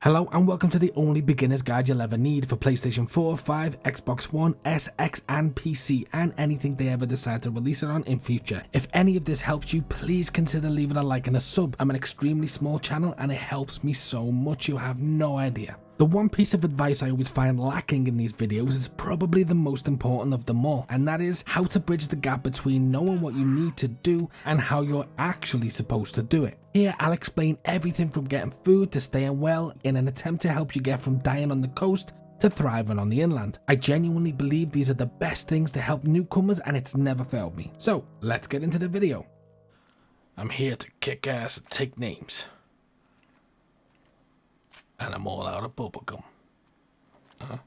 Hello and welcome to the only beginner's guide you'll ever need for PlayStation 4, 5, Xbox One, S, X and PC and anything they ever decide to release it on in future. If any of this helps you, please consider leaving a like and a sub. I'm an extremely small channel and it helps me so much you have no idea. The one piece of advice I always find lacking in these videos is probably the most important of them all, and that is how to bridge the gap between knowing what you need to do and how you're actually supposed to do it. Here I'll explain everything from getting food to staying well in an attempt to help you get from dying on the coast to thriving on the inland. I genuinely believe these are the best things to help newcomers and it's never failed me. So let's get into the video. I'm here to kick ass and take names. And I'm all out of bubblegum.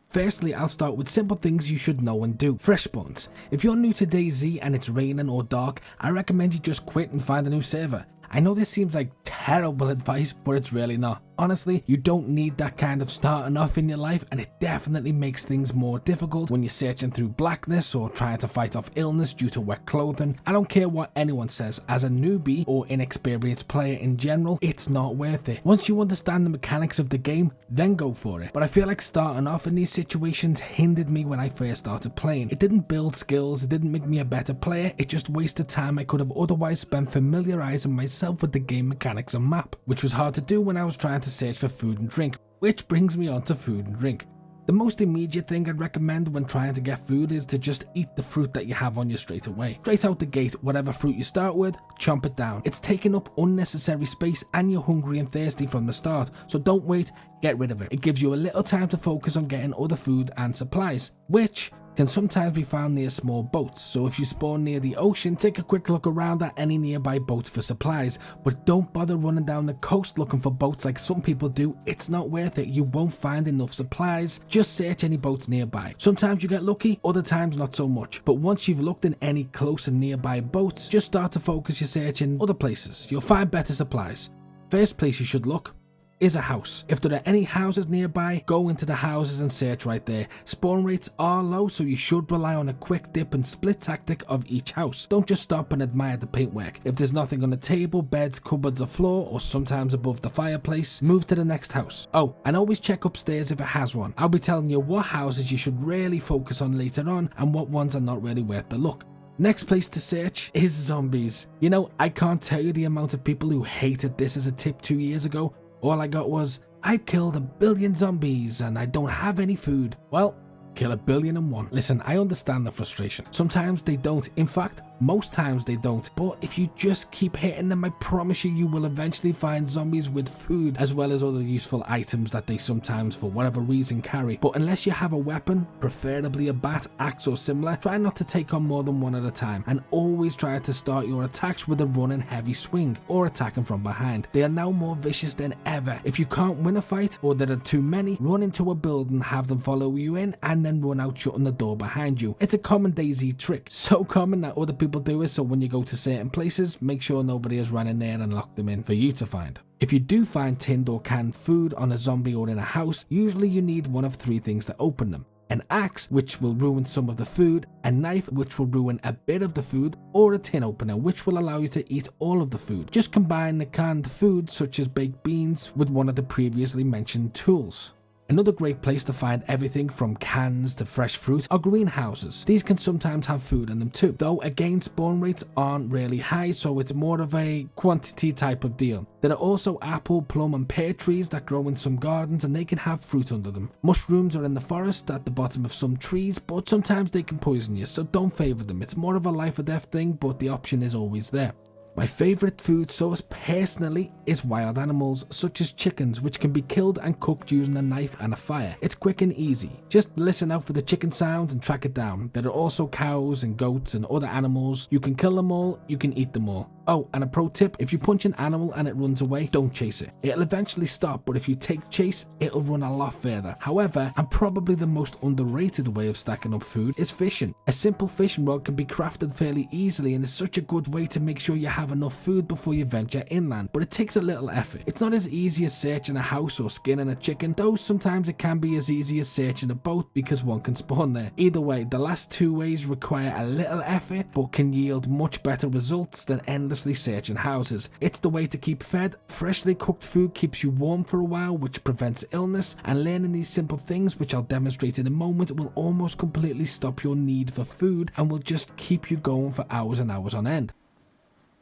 Firstly, I'll start with simple things you should know and do. Fresh spawns. If you're new to DayZ and it's raining or dark, I recommend you just quit and find a new server. I know this seems like terrible advice, but it's really not. Honestly, you don't need that kind of starting off in your life, and it definitely makes things more difficult when you're searching through blackness or trying to fight off illness due to wet clothing. I don't care what anyone says, as a newbie or inexperienced player in general, it's not worth it. Once you understand the mechanics of the game, then go for it. But I feel like starting off in these situations hindered me when I first started playing. It didn't build skills, it didn't make me a better player, it just wasted time I could have otherwise spent familiarizing myself with the game mechanics and map, which was hard to do when I was trying to search for food and drink, which brings me on to food and drink. The most immediate thing I'd recommend when trying to get food is to just eat the fruit that you have on you straight away. Straight out the gate, whatever fruit you start with, chomp it down. It's taking up unnecessary space and you're hungry and thirsty from the start, so don't wait, get rid of it. It gives you a little time to focus on getting other food and supplies, which can sometimes be found near small boats, so if you spawn near the ocean, take a quick look around at any nearby boats for supplies, but don't bother running down the coast looking for boats like some people do. It's not worth it, you won't find enough supplies. Just search any boats nearby. Sometimes you get lucky, other times not so much, but once you've looked in any close and nearby boats, just start to focus your search in other places. You'll find better supplies. First place you should look is a house. If there are any houses nearby, go into the houses and search right there. Spawn rates are low, so you should rely on a quick dip and split tactic of each house. Don't just stop and admire the paintwork. If there's nothing on the table, beds, cupboards or floor, or sometimes above the fireplace, move to the next house. Oh, and always check upstairs if it has one. I'll be telling you what houses you should really focus on later on and what ones are not really worth the look. Next place to search is zombies. You know, I can't tell you the amount of people who hated this as a tip 2 years ago. All I got was, I've killed 1 billion zombies and I don't have any food. Well, kill 1,000,001,000. Listen, I understand the frustration. Sometimes they don't. In fact, most times they don't. But if you just keep hitting them, I promise you, you will eventually find zombies with food as well as other useful items that they sometimes for whatever reason carry. But unless you have a weapon, preferably a bat, axe or similar, try not to take on more than one at a time, and always try to start your attacks with a running heavy swing or attacking from behind. They are now more vicious than ever. If you can't win a fight or there are too many, run into a building, have them follow you in and then run out shutting the door behind you. It's a common DayZ trick, so common that other people do it, so when you go to certain places, make sure nobody has run in there and locked them in for you to find. If you do find tinned or canned food on a zombie or in a house, usually you need one of 3 things to open them. An axe, which will ruin some of the food, a knife, which will ruin a bit of the food, or a tin opener, which will allow you to eat all of the food. Just combine the canned food, such as baked beans, with one of the previously mentioned tools. Another great place to find everything from cans to fresh fruit are greenhouses. These can sometimes have food in them too, though again spawn rates aren't really high, so it's more of a quantity type of deal. There are also apple, plum and pear trees that grow in some gardens and they can have fruit under them. Mushrooms are in the forest at the bottom of some trees, but sometimes they can poison you, so don't favour them. It's more of a life or death thing, but the option is always there. My favourite food source personally is wild animals such as chickens, which can be killed and cooked using a knife and a fire. It's quick and easy. Just listen out for the chicken sounds and track it down. There are also cows and goats and other animals. You can kill them all, you can eat them all. Oh, and a pro tip, if you punch an animal and it runs away, don't chase it. It'll eventually stop, but if you take chase, it'll run a lot further. However, and probably the most underrated way of stacking up food is fishing. A simple fishing rod can be crafted fairly easily and is such a good way to make sure you have have enough food before you venture inland, but it takes a little effort. It's not as easy as searching a house or skinning a chicken, though sometimes it can be as easy as searching a boat because one can spawn there. Either way, the last two ways require a little effort but can yield much better results than endlessly searching houses. It's the way to keep fed. Freshly cooked food keeps you warm for a while, which prevents illness, and learning these simple things, which I'll demonstrate in a moment, will almost completely stop your need for food and will just keep you going for hours and hours on end.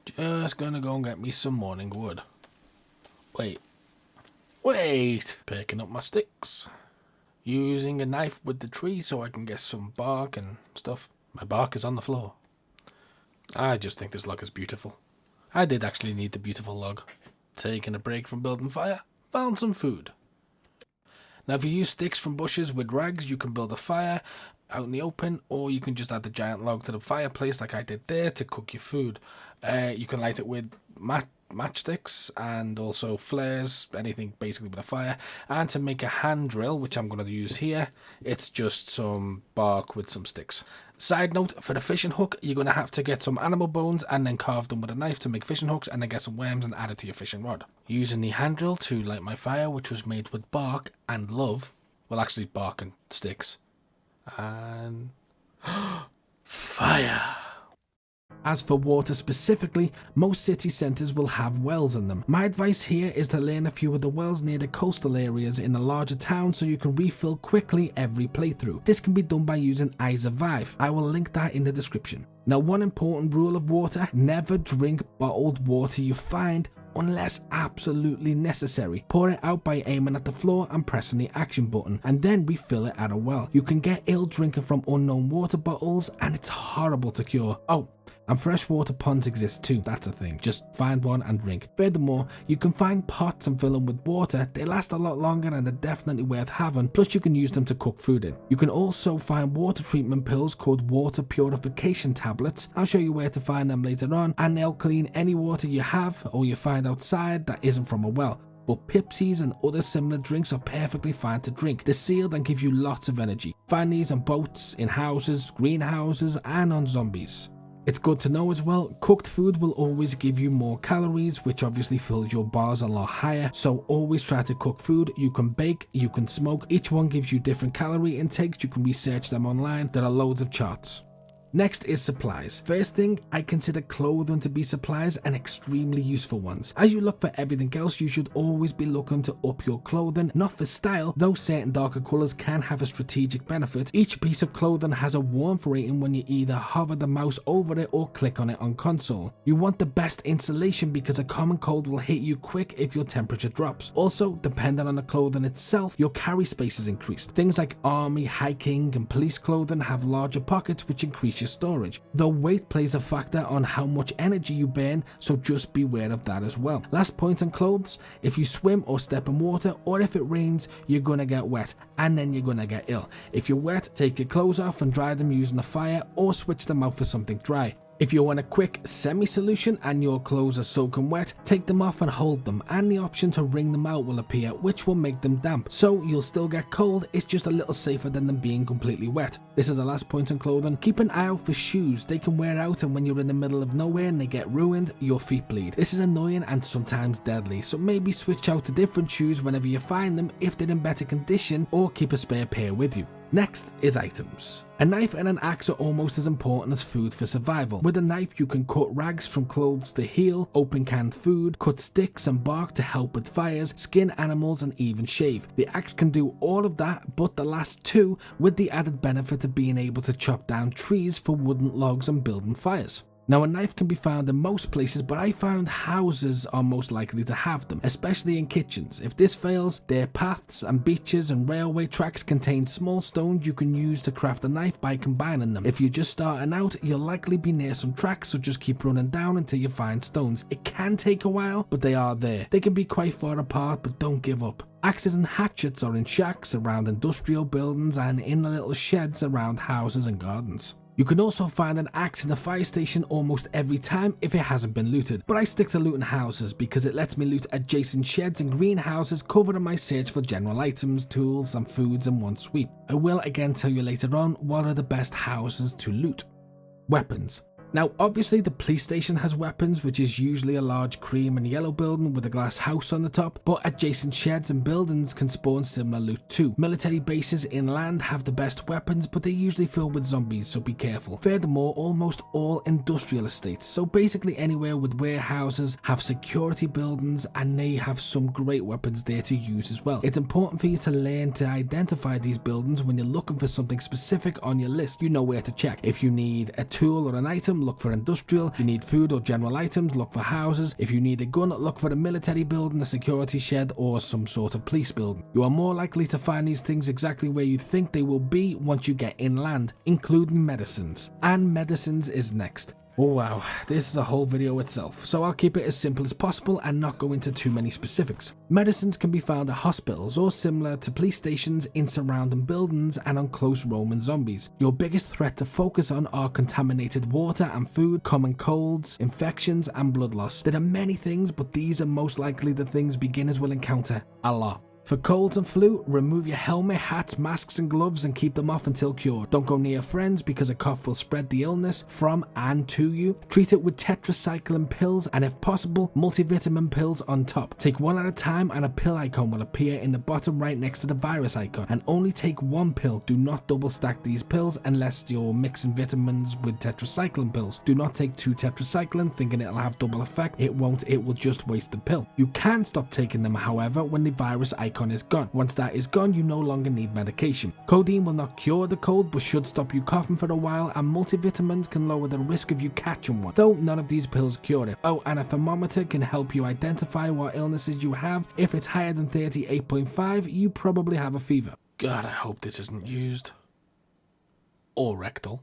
Just gonna go and get me some morning wood. Wait! Picking up my sticks. Using a knife with the tree so I can get some bark and stuff. My bark is on the floor. I just think this log is beautiful. I did actually need the beautiful log. Taking a break from building fire, found some food. Now if you use sticks from bushes with rags, you can build a fire out in the open, or you can just add the giant log to the fireplace like I did there to cook your food. You can light it with matchsticks and also flares, anything basically with a fire. And to make a hand drill, which I'm going to use here, it's just some bark with some sticks. Side note, for the fishing hook, you're going to have to get some animal bones and then carve them with a knife to make fishing hooks, and then get some worms and add it to your fishing rod. Using the hand drill to light my fire, which was made with bark and love, well actually bark and sticks, and fire. As for water specifically, most city centres will have wells in them. My advice here is to learn a few of the wells near the coastal areas in the larger towns so you can refill quickly every playthrough. This can be done by using iSurvive. I will link that in the description. Now, one important rule of water: never drink bottled water you find unless absolutely necessary. Pour it out by aiming at the floor and pressing the action button, and then refill it at a well. You can get ill drinking from unknown water bottles, and it's horrible to cure. Oh, and freshwater ponds exist too, that's a thing. Just find one and drink. Furthermore, you can find pots and fill them with water. They last a lot longer and they're definitely worth having, plus you can use them to cook food in. You can also find water treatment pills called water purification tablets. I'll show you where to find them later on, and they'll clean any water you have or you find outside that isn't from a well. But Pepsis and other similar drinks are perfectly fine to drink. They're sealed and give you lots of energy. Find these on boats, in houses, greenhouses, and on zombies. It's good to know as well, cooked food will always give you more calories, which obviously fills your bars a lot higher, so always try to cook food. You can bake, you can smoke, each one gives you different calorie intakes. You can research them online, there are loads of charts. Next is supplies. First thing, I consider clothing to be supplies, and extremely useful ones. As you look for everything else, you should always be looking to up your clothing, not for style, though certain darker colours can have a strategic benefit. Each piece of clothing has a warmth rating when you either hover the mouse over it or click on it on console. You want the best insulation because a common cold will hit you quick if your temperature drops. Also, depending on the clothing itself, your carry space is increased. Things like army, hiking, and police clothing have larger pockets, which increase your storage, though weight plays a factor on how much energy you burn, so just beware of that as well. Last point on clothes: if you swim or step in water, or if it rains, you're gonna get wet, and then you're gonna get ill. If you're wet, take your clothes off and dry them using a fire, or switch them out for something dry. If you want a quick semi-solution and your clothes are soaking wet, take them off and hold them, and the option to wring them out will appear, which will make them damp. So you'll still get cold, it's just a little safer than them being completely wet. This is the last point on clothing. Keep an eye out for shoes. They can wear out, and when you're in the middle of nowhere and they get ruined, your feet bleed. This is annoying and sometimes deadly, so maybe switch out to different shoes whenever you find them if they're in better condition, or keep a spare pair with you. Next is items. A knife and an axe are almost as important as food for survival. With a knife you can cut rags from clothes to heal, open canned food, cut sticks and bark to help with fires, skin animals, and even shave. The axe can do all of that, but the last two, with the added benefit of being able to chop down trees for wooden logs and building fires. Now, a knife can be found in most places, but I found houses are most likely to have them, especially in kitchens. If this fails, their paths and beaches and railway tracks contain small stones you can use to craft a knife by combining them. If you're just starting out, you'll likely be near some tracks, so just keep running down until you find stones. It can take a while, but they are there. They can be quite far apart, but don't give up. Axes and hatchets are in shacks, around industrial buildings, and in the little sheds around houses and gardens. You can also find an axe in a fire station almost every time if it hasn't been looted, but I stick to looting houses because it lets me loot adjacent sheds and greenhouses, covering my search for general items, tools, and foods in one sweep. I will again tell you later on what are the best houses to loot. Weapons. Now, obviously the police station has weapons, which is usually a large cream and yellow building with a glass house on the top, but adjacent sheds and buildings can spawn similar loot too. Military bases inland have the best weapons, but they're usually filled with zombies, so be careful. Furthermore, almost all industrial estates, so basically anywhere with warehouses, have security buildings, and they have some great weapons there to use as well. It's important for you to learn to identify these buildings when you're looking for something specific on your list. You know where to check. If you need a tool or an item, look for industrial. If you need food or general items, look for houses. If you need a gun, look for a military building, a security shed, or some sort of police building. You are more likely to find these things exactly where you think they will be once you get inland, including medicines. And medicines is next. Oh wow, this is a whole video itself, so I'll keep it as simple as possible and not go into too many specifics. Medicines can be found at hospitals or similar to police stations in surrounding buildings and on close roaming zombies. Your biggest threat to focus on are contaminated water and food, common colds, infections, and blood loss. There are many things, but these are most likely the things beginners will encounter a lot. For colds and flu, remove your helmet, hats, masks and gloves and keep them off until cured. Don't go near friends because a cough will spread the illness from and to you. Treat it with tetracycline pills and if possible, multivitamin pills on top. Take one at a time and a pill icon will appear in the bottom right next to the virus icon. And only take one pill. Do not double stack these pills unless you're mixing vitamins with tetracycline pills. Do not take 2 tetracycline thinking it'll have double effect. It won't, it will just waste the pill. You can stop taking them however when the virus icon is gone. Once that is gone, you no longer need medication. Codeine will not cure the cold but should stop you coughing for a while, and multivitamins can lower the risk of you catching one, though none of these pills cure it. Oh, and a thermometer can help you identify what illnesses you have. If it's higher than 38.5, you probably have a fever. God, I hope this isn't used. Or rectal.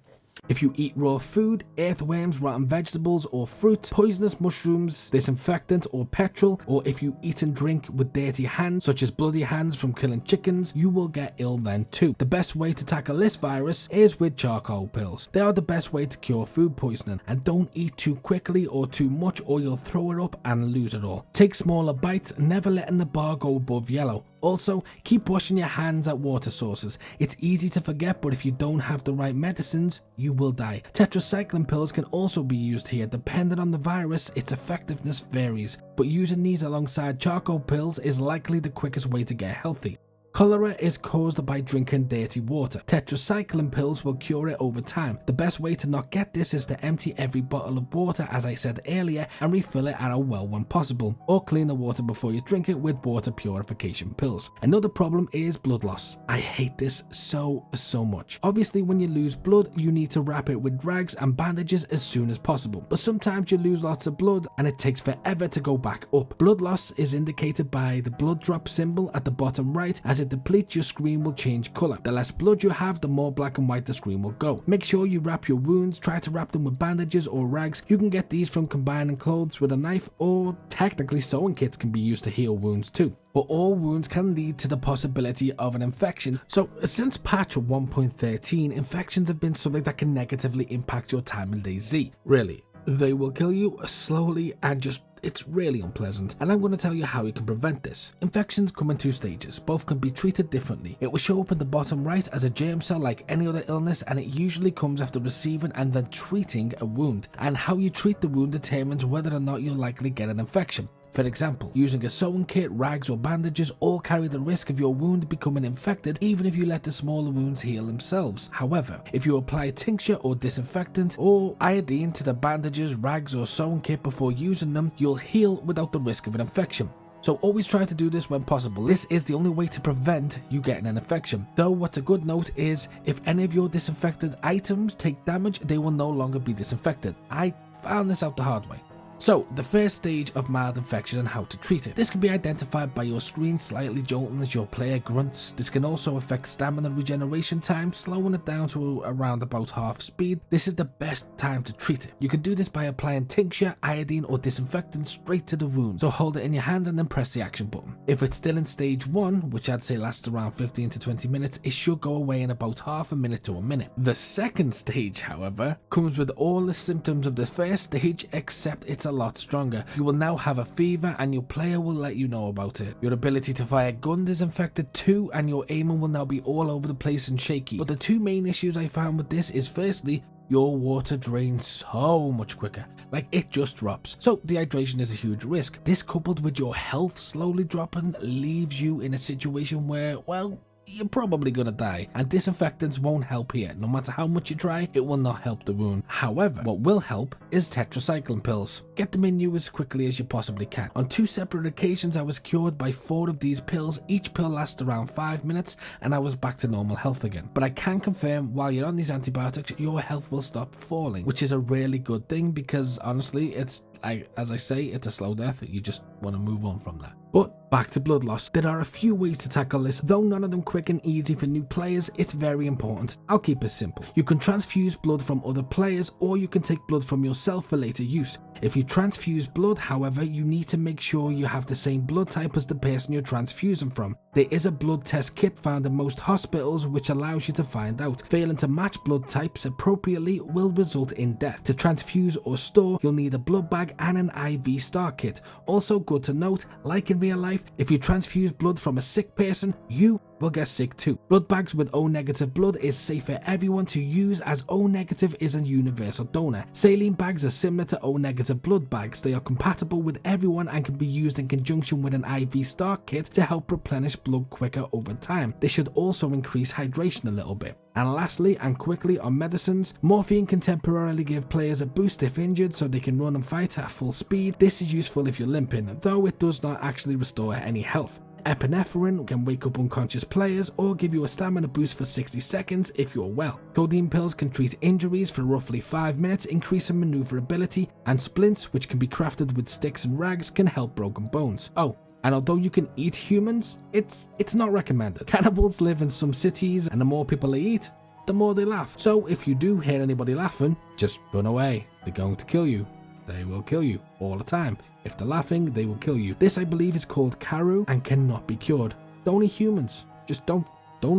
If you eat raw food, earthworms, rotten vegetables or fruit, poisonous mushrooms, disinfectant or petrol, or if you eat and drink with dirty hands, such as bloody hands from killing chickens, you will get ill then too. The best way to tackle this virus is with charcoal pills. They are the best way to cure food poisoning, and don't eat too quickly or too much or you'll throw it up and lose it all. Take smaller bites, never letting the bar go above yellow. Also, keep washing your hands at water sources. It's easy to forget, but if you don't have the right medicines, you will die. Tetracycline pills can also be used here. Depending on the virus, its effectiveness varies, but using these alongside charcoal pills is likely the quickest way to get healthy. Cholera is caused by drinking dirty water. Tetracycline pills will cure it over time. The best way to not get this is to empty every bottle of water, as I said earlier, and refill it at a well when possible, or clean the water before you drink it with water purification pills. Another problem is blood loss. I hate this so much. Obviously, when you lose blood, you need to wrap it with rags and bandages as soon as possible, but sometimes you lose lots of blood and it takes forever to go back up. Blood loss is indicated by the blood drop symbol at the bottom right. As it depletes, your screen will change color. The less blood you have, the more black and white the screen will go. Make sure you wrap your wounds. Try to wrap them with bandages or rags. You can get these from combining clothes with a knife, or technically sewing kits can be used to heal wounds too. But all wounds can lead to the possibility of an infection. So since patch 1.13, infections have been something that can negatively impact your time in DayZ. Really, they will kill you slowly and it's really unpleasant, and I'm going to tell you how you can prevent this. Infections come in 2 stages. Both can be treated differently. It will show up in the bottom right as a germ cell like any other illness, and it usually comes after receiving and then treating a wound. And how you treat the wound determines whether or not you'll likely get an infection. For example, using a sewing kit, rags or bandages all carry the risk of your wound becoming infected even if you let the smaller wounds heal themselves. However, if you apply a tincture or disinfectant or iodine to the bandages, rags or sewing kit before using them, you'll heal without the risk of an infection. So always try to do this when possible. This is the only way to prevent you getting an infection. Though what's a good note is if any of your disinfected items take damage, they will no longer be disinfected. I found this out the hard way. So, the first stage of mild infection and how to treat it. This can be identified by your screen slightly jolting as your player grunts. This can also affect stamina regeneration time, slowing it down to around about half speed. This is the best time to treat it. You can do this by applying tincture, iodine or disinfectant straight to the wound. So hold it in your hand and then press the action button. If it's still in stage 1, which I'd say lasts around 15 to 20 minutes, it should go away in about half a minute to a minute. The second stage, however, comes with all the symptoms of the first stage, except it's a lot stronger. You will now have a fever and your player will let you know about it. Your ability to fire guns is infected too, and your aiming will now be all over the place and shaky. But the 2 main issues I found with this is firstly, your water drains so much quicker. Like, it just drops. So dehydration is a huge risk. This, coupled with your health slowly dropping, leaves you in a situation where, well, you're probably gonna die, and disinfectants won't help here. No matter how much you try, it will not help the wound. However, what will help is tetracycline pills. Get them in you as quickly as you possibly can. On 2 separate occasions, I was cured by 4 of these pills. Each pill lasts around 5 minutes, and I was back to normal health again. But I can confirm, while you're on these antibiotics, your health will stop falling, which is a really good thing, because honestly, it's, as I say, it's a slow death. You just want to move on from that. But back to blood loss. There are a few ways to tackle this, though none of them quick and easy for new players. It's very important. I'll keep it simple. You can transfuse blood from other players, or you can take blood from yourself for later use. If you transfuse blood, however, you need to make sure you have the same blood type as the person you're transfusing from. There is a blood test kit found in most hospitals which allows you to find out. Failing to match blood types appropriately will result in death. To transfuse or store, you'll need a blood bag and an IV start kit. Also good to note, like in real life, if you transfuse blood from a sick person, you will get sick too. Blood bags with O negative blood is safe for everyone to use, as O negative is a universal donor. Saline bags are similar to O negative blood bags. They are compatible with everyone and can be used in conjunction with an IV start kit to help replenish blood quicker over time. This should also increase hydration a little bit. And lastly and quickly on medicines, morphine can temporarily give players a boost if injured so they can run and fight at full speed. This is useful if you're limping, though it does not actually restore any health. Epinephrine can wake up unconscious players or give you a stamina boost for 60 seconds if you're well. Codeine pills can treat injuries for roughly 5 minutes, increasing maneuverability, and splints, which can be crafted with sticks and rags, can help broken bones. Oh, and although you can eat humans, it's not recommended. Cannibals live in some cities, and the more people they eat, the more they laugh. So if you do hear anybody laughing, just run away. They're going to kill you. They will kill you all the time. If they're laughing, they will kill you. This, I believe, is called Karu and cannot be cured. Don't eat humans. Just don't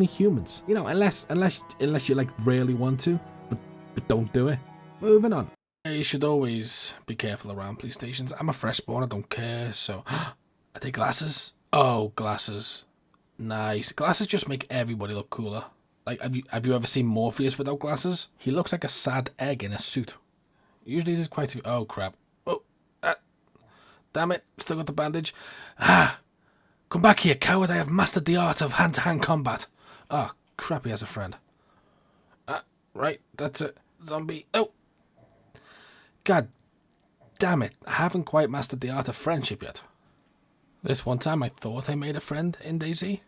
eat humans. You know, unless you like really want to, but don't do it. Moving on. You should always be careful around police stations. I'm a freshborn, I don't care, so... Are they glasses? Oh, glasses. Nice. Glasses just make everybody look cooler. Like, have you ever seen Morpheus without glasses? He looks like a sad egg in a suit. Usually there's quite a few... Oh, crap. Oh, damn it. Still got the bandage. Come back here, coward. I have mastered the art of hand-to-hand combat. Oh, crap, he has a friend. Right, that's it. Zombie. Oh. God damn it. I haven't quite mastered the art of friendship yet. This one time I thought I made a friend in DayZ.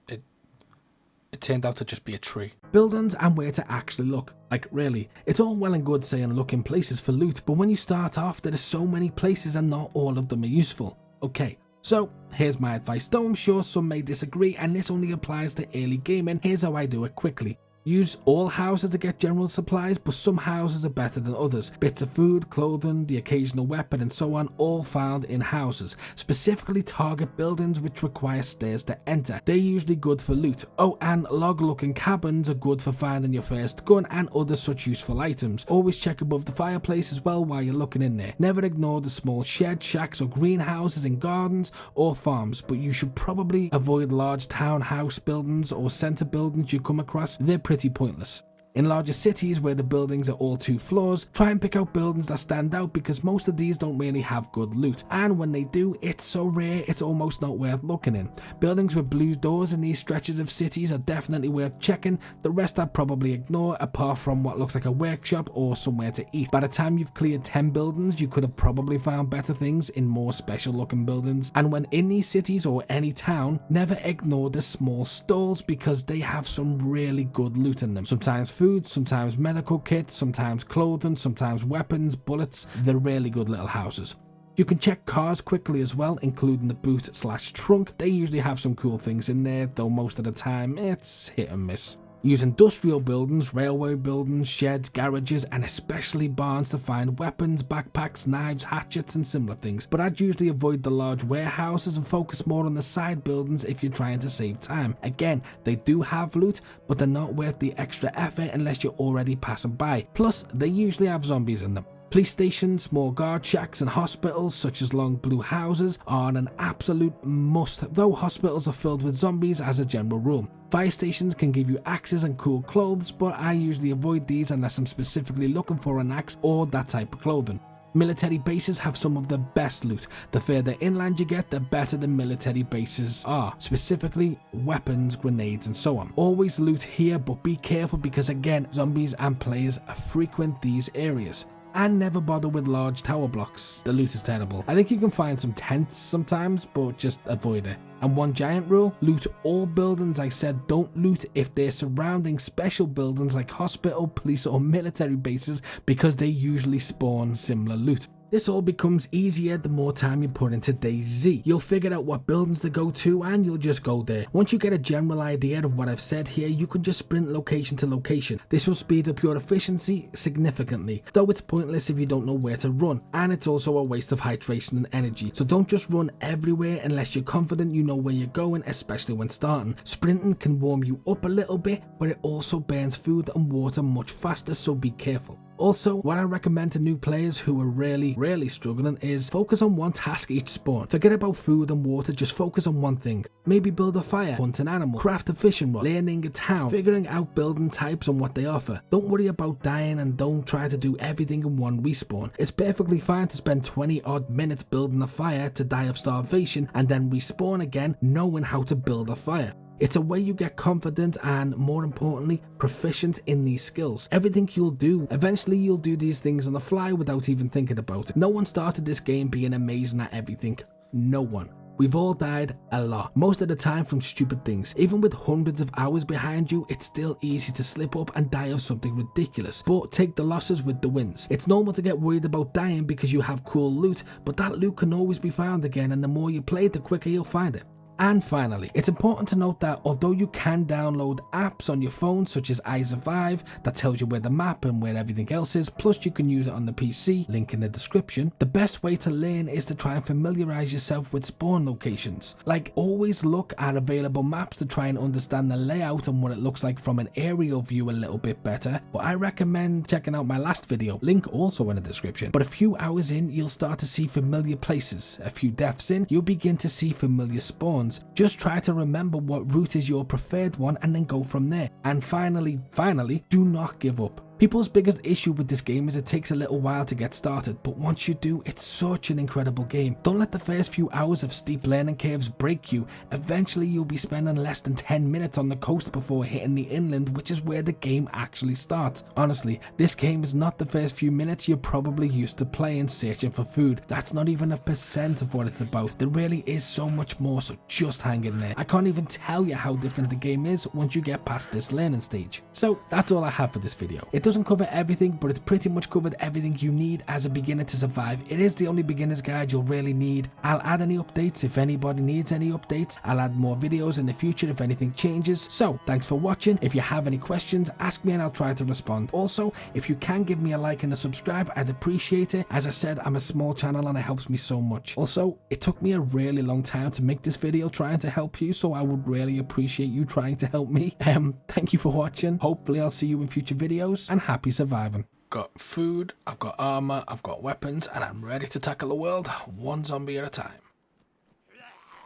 It turned out to just be a tree. Buildings and where to actually look. Like, really, it's all well and good saying look in places for loot, but when you start off, there are so many places and not all of them are useful. Okay, so here's my advice, though I'm sure some may disagree, and this only applies to early gaming. Here's how I do it quickly. Use all houses to get general supplies, but some houses are better than others. Bits of food, clothing, the occasional weapon and so on, all found in houses. Specifically target buildings which require stairs to enter. They're usually good for loot. Oh, and log-looking cabins are good for finding your first gun and other such useful items. Always check above the fireplace as well while you're looking in there. Never ignore the small sheds, shacks or greenhouses in gardens or farms, but you should probably avoid large townhouse buildings or centre buildings you come across. They're pretty pointless. In larger cities where the buildings are all 2 floors, try and pick out buildings that stand out because most of these don't really have good loot, and when they do, it's so rare it's almost not worth looking in. Buildings with blue doors in these stretches of cities are definitely worth checking. The rest I'd probably ignore, apart from what looks like a workshop or somewhere to eat. By the time you've cleared 10 buildings, you could have probably found better things in more special looking buildings. And when in these cities or any town, never ignore the small stalls because they have some really good loot in them. Sometimes food, sometimes medical kits, sometimes clothing, sometimes weapons, bullets. They're really good little houses. You can check cars quickly as well, including the boot/trunk. They usually have some cool things in there, though most of the time it's hit and miss. Use industrial buildings, railway buildings, sheds, garages, and especially barns to find weapons, backpacks, knives, hatchets, and similar things. But I'd usually avoid the large warehouses and focus more on the side buildings if you're trying to save time. Again, they do have loot, but they're not worth the extra effort unless you're already passing by. Plus, they usually have zombies in them. Police stations, small guard shacks and hospitals such as long blue houses are an absolute must, though hospitals are filled with zombies as a general rule. Fire stations can give you axes and cool clothes, but I usually avoid these unless I'm specifically looking for an axe or that type of clothing. Military bases have some of the best loot. The further inland you get, the better the military bases are, specifically weapons, grenades and so on. Always loot here, but be careful because again, zombies and players frequent these areas. And never bother with large tower blocks, the loot is terrible. I think you can find some tents sometimes, but just avoid it. And one giant rule, loot all buildings. I said don't loot if they're surrounding special buildings like hospital, police or military bases because they usually spawn similar loot. This all becomes easier the more time you put into DayZ. You'll figure out what buildings to go to and you'll just go there. Once you get a general idea of what I've said here, you can just sprint location to location. This will speed up your efficiency significantly, though it's pointless if you don't know where to run, and it's also a waste of hydration and energy. So don't just run everywhere unless you're confident you know where you're going, especially when starting. Sprinting can warm you up a little bit, but it also burns food and water much faster, so be careful. Also, what I recommend to new players who are really struggling is focus on one task each spawn. Forget about food and water, just focus on one thing. Maybe build a fire, hunt an animal, craft a fishing rod, learning a town, figuring out building types and what they offer. Don't worry about dying and don't try to do everything in one respawn. It's perfectly fine to spend 20 odd minutes building a fire to die of starvation and then respawn again knowing how to build a fire. It's a way you get confident and, more importantly, proficient in these skills. Everything you'll do, eventually you'll do these things on the fly without even thinking about it. No one started this game being amazing at everything. No one. We've all died a lot, most of the time from stupid things. Even with hundreds of hours behind you, it's still easy to slip up and die of something ridiculous. But take the losses with the wins. It's normal to get worried about dying because you have cool loot, but that loot can always be found again, and the more you play, the quicker you'll find it. And finally, it's important to note that although you can download apps on your phone such as iSurvive that tells you where the map and where everything else is, plus you can use it on the PC, link in the description, the best way to learn is to try and familiarize yourself with spawn locations. Like, always look at available maps to try and understand the layout and what it looks like from an aerial view a little bit better, but I recommend checking out my last video, link also in the description. But a few hours in, you'll start to see familiar places. A few deaths in, you'll begin to see familiar spawns. Just try to remember what route is your preferred one and then go from there. And finally, do not give up. People's biggest issue with this game is it takes a little while to get started, but once you do, it's such an incredible game. Don't let the first few hours of steep learning curves break you. Eventually you'll be spending less than 10 minutes on the coast before hitting the inland, which is where the game actually starts. Honestly, this game is not the first few minutes you're probably used to playing searching for food. That's not even 1% of what it's about. There really is so much more, so just hang in there. I can't even tell you how different the game is once you get past this learning stage. So that's all I have for this video. It doesn't cover everything, but it's pretty much covered everything you need as a beginner to survive. It is the only beginner's guide you'll really need. I'll add any updates if anybody needs any updates. I'll add more videos in the future if anything changes. So thanks for watching. If you have any questions, ask me and I'll try to respond. Also, if you can give me a like and a subscribe, I'd appreciate it. As I said, I'm a small channel and it helps me so much. Also, it took me a really long time to make this video trying to help you, so I would really appreciate you trying to help me. Thank you for watching. Hopefully I'll see you in future videos, and happy surviving. Got food, I've got armor, I've got weapons, and I'm ready to tackle the world one zombie at a time.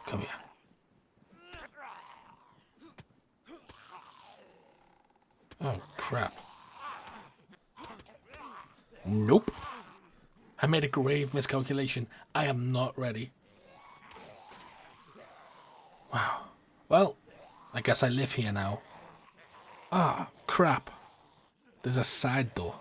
Come here. Oh crap. Nope. I made a grave miscalculation. I am not ready. Wow. Well, I guess I live here now. Ah, crap. There's a side door.